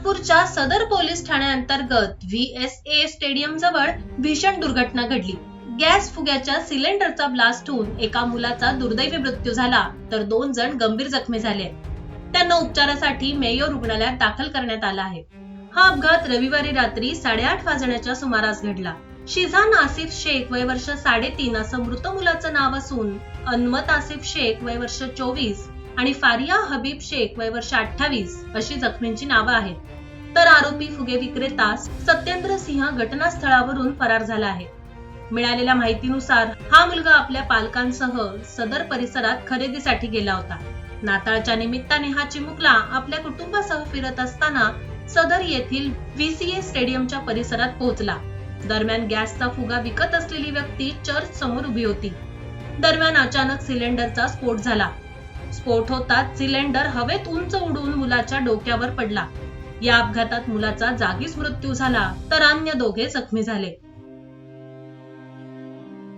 नागपूरच्या सदर police ठाण्याअंतर्गत VSA stadium जवळ भीषण दुर्घटना घडली। गॅस फुग्याच्या सिलेंडरचा ब्लास्ट होऊन एका मुलाचा दुर्दैवी मृत्यू झाला तर 2 जण गंभीर जखमी झाले। त्यांना उपचारासाठी मेयो रुग्णालयात दाखल करण्यात आलं आहे। हा अपघात रविवारी रात्री 8:30 वाजण्याच्या सुमारास घडला। शिझान आसिफ शेख वय वर्ष 3.5 असं मृत मुलाचं नाव असून अनमत आसिफ शेख वय वर्ष 24 आणि फारिया हबीब शेख वय वर्ष 28 अशी जखमींची नावं आहेत। तर आरोपी फुगे विक्रेता सत्येंद्र सिंह घटनास्थळावरून फरार झाला आहे। मिळालेल्या माहितीनुसार हा मुलगा आपल्या पालकांसह सदर परिसरात खरेदीसाठी गेला होता। नाताळच्या निमित्ताने हा चिमुकला आपल्या कुटुंबासह फिरत असताना सदर येथील VCA स्टेडियमच्या परिसरात पोहोचला। दरम्यान गॅसचा फुगा विकत असलेली व्यक्ती चर्च समोर उभी होती। दरम्यान अचानक सिलेंडरचा स्फोट झाला। स्फोट होताच सिलेंडर हवेत उंच उडून मुलाच्या डोक्यावर पडला। या अपघातात मुलाचा जागीच मृत्यू झाला तर अन्य 2 जखमी झाले।